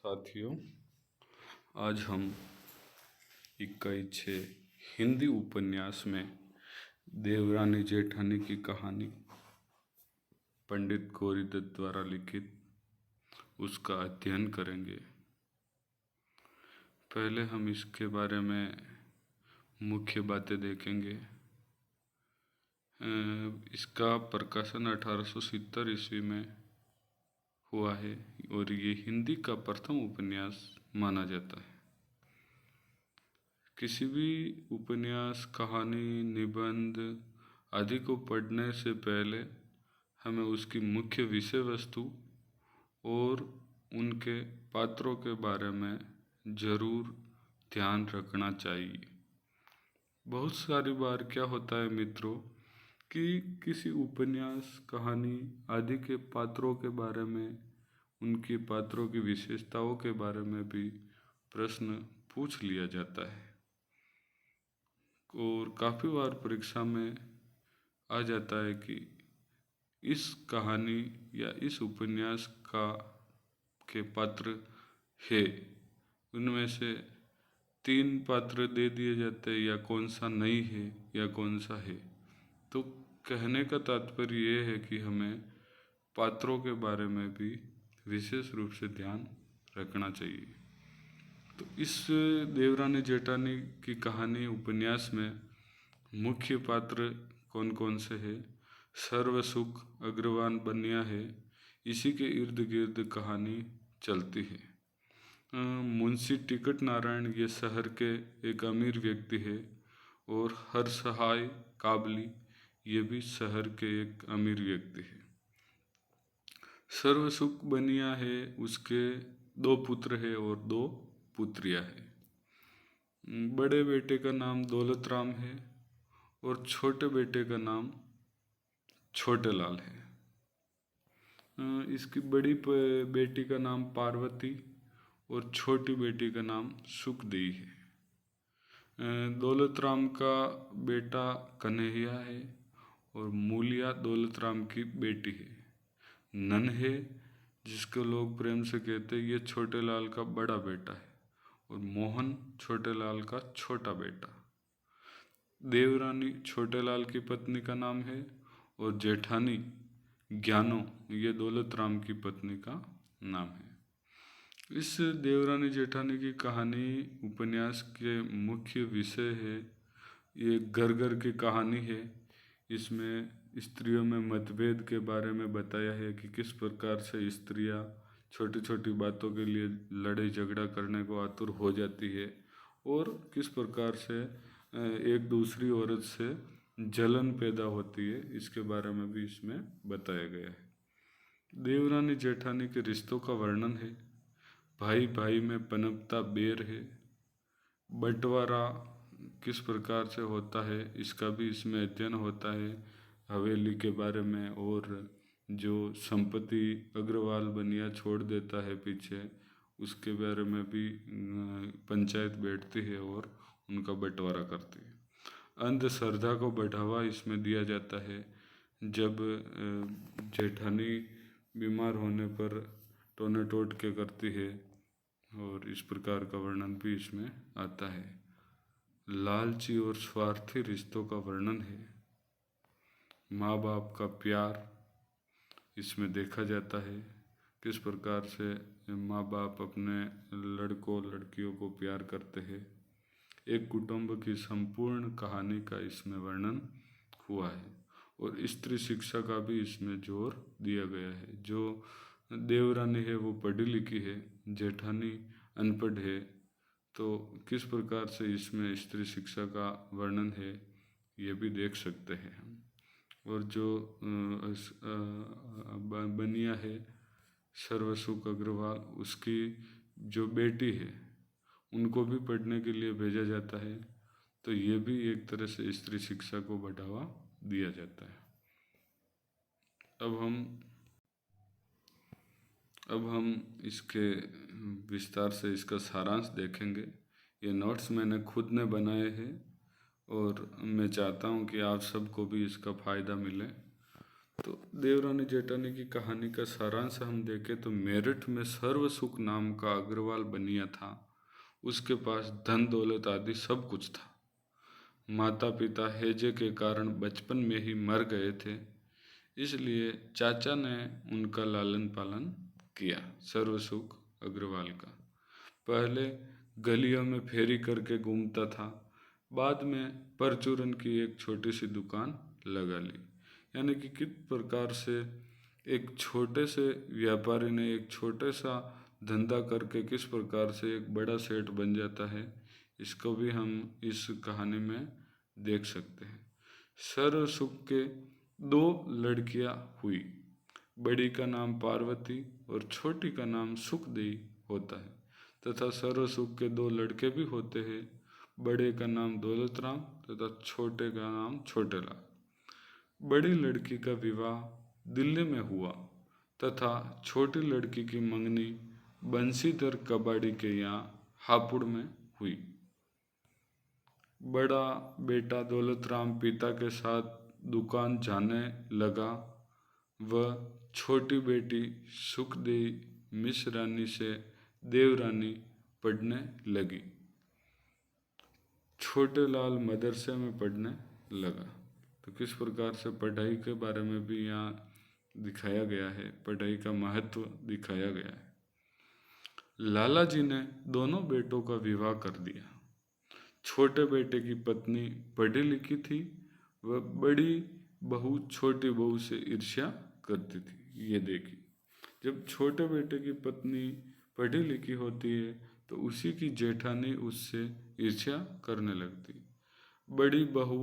साथियों, आज हम इकाई 6 हिंदी उपन्यास में देवरानी जेठानी की कहानी पंडित गौरीदत्त द्वारा लिखित उसका अध्ययन करेंगे। पहले हम इसके बारे में मुख्य बातें देखेंगे। इसका प्रकाशन 1870 ईस्वी में हुआ है और ये हिंदी का प्रथम उपन्यास माना जाता है। किसी भी उपन्यास, कहानी, निबंध आदि को पढ़ने से पहले हमें उसकी मुख्य विषय वस्तु और उनके पात्रों के बारे में जरूर ध्यान रखना चाहिए। बहुत सारी बार क्या होता है मित्रों कि किसी उपन्यास, कहानी आदि के पात्रों के बारे में, उनके पात्रों की विशेषताओं के बारे में भी प्रश्न पूछ लिया जाता है और काफ़ी बार परीक्षा में आ जाता है कि इस कहानी या इस उपन्यास के पात्र है, उनमें से 3 पात्र दे दिए जाते हैं या कौन सा नहीं है या कौन सा है। तो कहने का तात्पर्य ये है कि हमें पात्रों के बारे में भी विशेष रूप से ध्यान रखना चाहिए। तो इस देवरानी जेठानी की कहानी उपन्यास में मुख्य पात्र कौन कौन से हैं? सर्वसुख अग्रवाल बनिया है, इसी के इर्द गिर्द कहानी चलती है। मुंशी टिकट नारायण ये शहर के एक अमीर व्यक्ति है और हर सहाय काबली ये भी शहर के एक अमीर व्यक्ति है। सर्वसुख बनिया है, उसके 2 पुत्र है और 2 पुत्रियां है। बड़े बेटे का नाम दौलत राम है और छोटे बेटे का नाम छोटे लाल है। इसकी बड़ी बेटी का नाम पार्वती और छोटी बेटी का नाम सुखदेई है। दौलत राम का बेटा कन्हैया है और मूलिया दौलत राम की बेटी है। नन्हे, जिसको लोग प्रेम से कहते हैं, ये छोटे लाल का बड़ा बेटा है और मोहन छोटे लाल का छोटा बेटा। देवरानी छोटे लाल की पत्नी का नाम है और जेठानी ज्ञानो ये दौलत राम की पत्नी का नाम है। इस देवरानी जेठानी की कहानी उपन्यास के मुख्य विषय है। ये घर घर की कहानी है। इसमें स्त्रियों में मतभेद के बारे में बताया है कि किस प्रकार से स्त्रियां छोटी छोटी बातों के लिए लड़ाई झगड़ा करने को आतुर हो जाती है और किस प्रकार से एक दूसरी औरत से जलन पैदा होती है, इसके बारे में भी इसमें बताया गया है। देवरानी जेठानी के रिश्तों का वर्णन है। भाई भाई में पनपता बैर है। बंटवारा किस प्रकार से होता है, इसका भी इसमें अध्ययन होता है। हवेली के बारे में और जो संपत्ति अग्रवाल बनिया छोड़ देता है पीछे, उसके बारे में भी पंचायत बैठती है और उनका बंटवारा करती है। अंधश्रद्धा को बढ़ावा इसमें दिया जाता है। जब जेठानी बीमार होने पर टोने टोटके करती है और इस प्रकार का वर्णन भी इसमें आता है। लालची और स्वार्थी रिश्तों का वर्णन है। माँ बाप का प्यार इसमें देखा जाता है। किस प्रकार से माँ बाप अपने लड़कों लड़कियों को प्यार करते हैं। एक कुटुंब की संपूर्ण कहानी का इसमें वर्णन हुआ है और स्त्री शिक्षा का भी इसमें जोर दिया गया है। जो देवरानी है वो पढ़ी लिखी है, जेठानी अनपढ़ है, तो किस प्रकार से इसमें स्त्री शिक्षा का वर्णन है ये भी देख सकते हैं हम। और जो बनिया है सर्वसुख अग्रवाल, उसकी जो बेटी है उनको भी पढ़ने के लिए भेजा जाता है, तो ये भी एक तरह से स्त्री शिक्षा को बढ़ावा दिया जाता है। अब हम इसके विस्तार से इसका सारांश देखेंगे। ये नोट्स मैंने खुद ने बनाए हैं और मैं चाहता हूँ कि आप सबको भी इसका फ़ायदा मिले। तो देवरानी जेठानी की कहानी का सारांश हम देखें तो मेरठ में सर्वसुख नाम का अग्रवाल बनिया था। उसके पास धन दौलत आदि सब कुछ था। माता पिता हैजे के कारण बचपन में ही मर गए थे, इसलिए चाचा ने उनका लालन पालन किया। सर्वसुख अग्रवाल का पहले गलियों में फेरी करके घूमता था, बाद में परचूरन की एक छोटी सी दुकान लगा ली। यानी कि किस प्रकार से एक छोटे से व्यापारी ने एक छोटे सा धंधा करके किस प्रकार से एक बड़ा सेठ बन जाता है, इसको भी हम इस कहानी में देख सकते हैं। सर्वसुख के 2 लड़कियां हुई। बड़ी का नाम पार्वती और छोटी का नाम सुखदेई होता है, तथा सर्वसुख के 2 लड़के भी होते हैं। बड़े का नाम दौलतराम तथा छोटे का नाम छोटेलाल। बड़ी लड़की का विवाह दिल्ली में हुआ तथा छोटी लड़की की मंगनी बंशीधर कबाड़ी के यहाँ हापुड़ में हुई। बड़ा बेटा दौलतराम पिता के साथ दुकान जाने लगा। वह छोटी बेटी सुखदेई मिश्रानी से देवरानी पढ़ने लगी। छोटे लाल मदरसे में पढ़ने लगा। तो किस प्रकार से पढ़ाई के बारे में भी यहाँ दिखाया गया है, पढ़ाई का महत्व दिखाया गया है। लाला जी ने दोनों बेटों का विवाह कर दिया। छोटे बेटे की पत्नी पढ़ी लिखी थी। वह बड़ी बहू छोटी बहू से ईर्ष्या करती थी। ये देखिए, जब छोटे बेटे की पत्नी पढ़ी लिखी होती है तो उसी की जेठानी उससे ईर्ष्या करने लगती। बड़ी बहू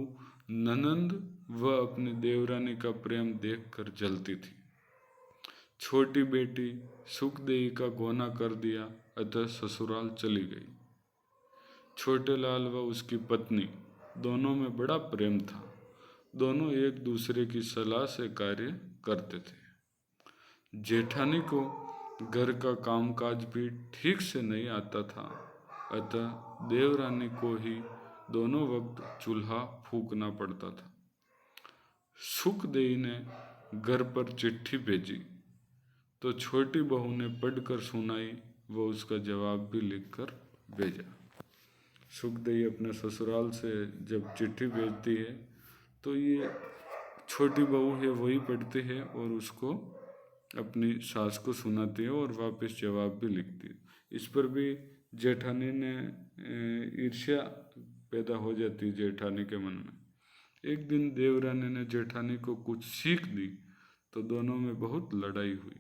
ननंद वह अपनी देवरानी का प्रेम देखकर जलती थी। छोटी बेटी सुखदेई का गोना कर दिया, अतः ससुराल चली गई। छोटे लाल व उसकी पत्नी दोनों में बड़ा प्रेम था। दोनों एक दूसरे की सलाह से कार्य करते थे। जेठानी को घर का कामकाज भी ठीक से नहीं आता था, अतः देवरानी को ही दोनों वक्त चूल्हा फूंकना पड़ता था। सुखदेई ने घर पर चिट्ठी भेजी तो छोटी बहू ने पढ़कर सुनाई व उसका जवाब भी लिखकर भेजा। सुखदेई अपने ससुराल से जब चिट्ठी भेजती है तो ये छोटी बहू है वही पढ़ती है और उसको अपनी सास को सुनाती है और वापस जवाब भी लिखती है। इस पर भी जेठानी ने ईर्ष्या पैदा हो जाती है जेठानी के मन में। एक दिन देवरानी ने जेठानी को कुछ सीख दी तो दोनों में बहुत लड़ाई हुई।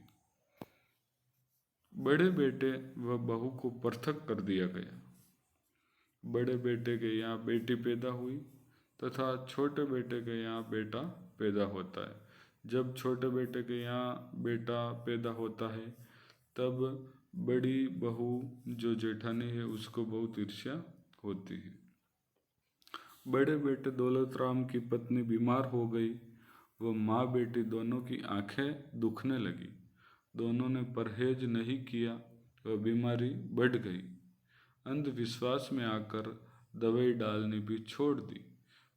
बड़े बेटे व बहू को पृथक कर दिया गया। बड़े बेटे के यहाँ बेटी पैदा हुई तथा छोटे बेटे के यहाँ बेटा पैदा होता है। जब छोटे बेटे के यहाँ बेटा पैदा होता है तब बड़ी बहू जो जेठानी है उसको बहुत ईर्ष्या होती है। बड़े बेटे दौलतराम की पत्नी बीमार हो गई। वो माँ बेटी दोनों की आंखें दुखने लगी। दोनों ने परहेज नहीं किया, वह बीमारी बढ़ गई। अंधविश्वास में आकर दवाई डालनी भी छोड़ दी।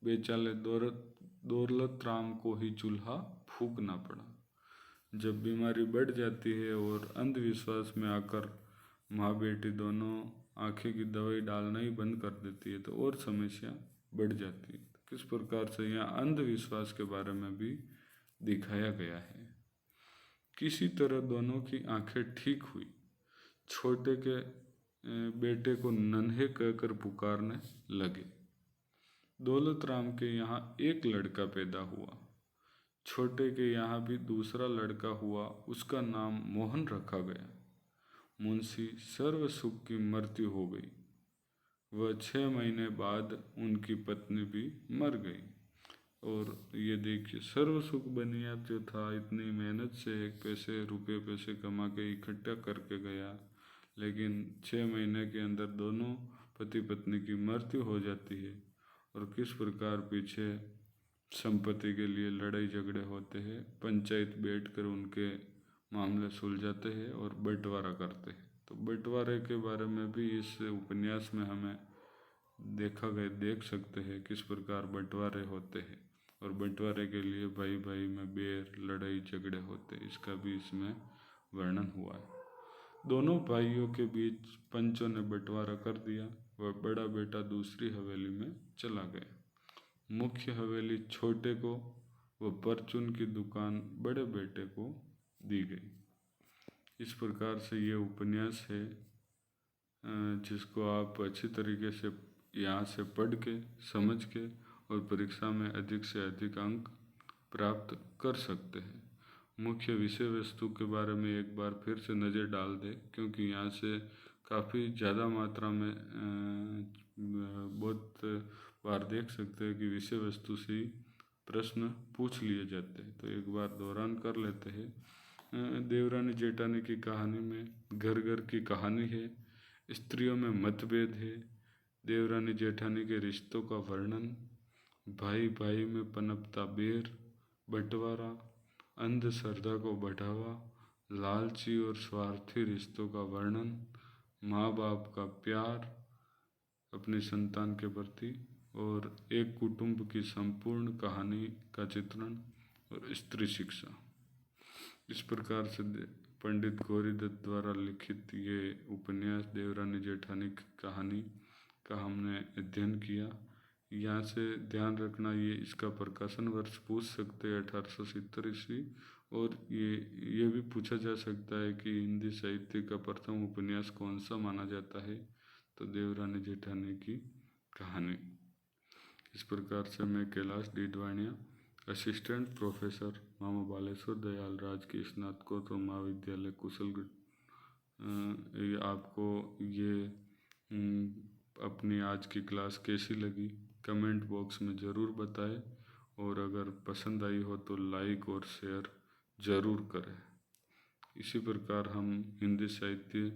बेचारे दौलतराम को ही चूल्हा फूंकना पड़ा। जब बीमारी बढ़ जाती है और अंधविश्वास में आकर माँ बेटी दोनों आँखें की दवाई डालना ही बंद कर देती है तो और समस्या बढ़ जाती है। किस प्रकार से यहाँ अंधविश्वास के बारे में भी दिखाया गया है। किसी तरह दोनों की आंखें ठीक हुई। छोटे के बेटे को नन्हे कहकर पुकारने लगे। दौलतराम के यहाँ एक लड़का पैदा हुआ। छोटे के यहाँ भी दूसरा लड़का हुआ, उसका नाम मोहन रखा गया। मुंशी सर्वसुख की मृत्यु हो गई। वह 6 महीने बाद उनकी पत्नी भी मर गई। और ये देखिए, सर्वसुख बनिया जो था इतनी मेहनत से एक रुपए पैसे कमा के इकट्ठा करके गया, लेकिन 6 महीने के अंदर दोनों पति पत्नी की मृत्यु हो जाती है। और किस प्रकार पीछे संपत्ति के लिए लड़ाई झगड़े होते हैं, पंचायत बैठकर उनके मामले सुलझाते हैं और बंटवारा करते हैं। तो बंटवारे के बारे में भी इस उपन्यास में हमें देख सकते हैं किस प्रकार बंटवारे होते हैं। और बंटवारे के लिए भाई भाई में बैर लड़ाई झगड़े होते, इसका भी इसमें वर्णन हुआ है। दोनों भाइयों के बीच पंचों ने बंटवारा कर दिया। वह बड़ा बेटा दूसरी हवेली में चला गया। मुख्य हवेली छोटे को व परचून की दुकान बड़े बेटे को दी गई। इस प्रकार से ये उपन्यास है जिसको आप अच्छी तरीके से यहाँ से पढ़ के समझ के और परीक्षा में अधिक से अधिक अंक प्राप्त कर सकते हैं। मुख्य विषय वस्तु के बारे में एक बार फिर से नज़र डाल दें, क्योंकि यहाँ से काफ़ी ज़्यादा मात्रा में बहुत बार देख सकते हैं कि विषय वस्तु से ही प्रश्न पूछ लिए जाते हैं। तो एक बार दोहरान कर लेते हैं। देवरानी जेठानी की कहानी में घर घर की कहानी है, स्त्रियों में मतभेद है, देवरानी जेठानी के रिश्तों का वर्णन, भाई भाई में पनपता बैर, बंटवारा, अंधश्रद्धा को बढ़ावा, लालची और स्वार्थी रिश्तों का वर्णन, माँ बाप का प्यार अपनी संतान के प्रति, और एक कुटुंब की संपूर्ण कहानी का चित्रण, और स्त्री शिक्षा। इस प्रकार से पंडित गौरीदत्त द्वारा लिखित ये उपन्यास देवरानी जेठानी की कहानी का हमने अध्ययन किया। यहाँ से ध्यान रखना, ये इसका प्रकाशन वर्ष पूछ सकते हैं 1870 ईस्वी, और ये भी पूछा जा सकता है कि हिंदी साहित्य का प्रथम उपन्यास कौन सा माना जाता है, तो देवरानी जेठानी की कहानी। इस प्रकार से मैं कैलाश डीडवाणिया, असिस्टेंट प्रोफेसर मामा बालेश्वर दयाल राजकीय स्नातकोत्तर महाविद्यालय कुशलगढ़, आपको ये अपनी आज की क्लास कैसी लगी कमेंट बॉक्स में ज़रूर बताएं, और अगर पसंद आई हो तो लाइक और शेयर ज़रूर करें। इसी प्रकार हम हिंदी साहित्य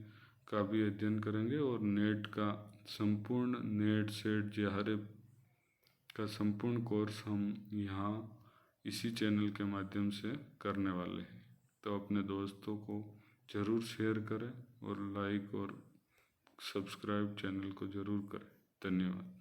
का भी अध्ययन करेंगे, और नेट का संपूर्ण नेट सेट जेआरएफ का संपूर्ण कोर्स हम यहाँ इसी चैनल के माध्यम से करने वाले हैं। तो अपने दोस्तों को ज़रूर शेयर करें और लाइक और सब्सक्राइब चैनल को ज़रूर करें। धन्यवाद।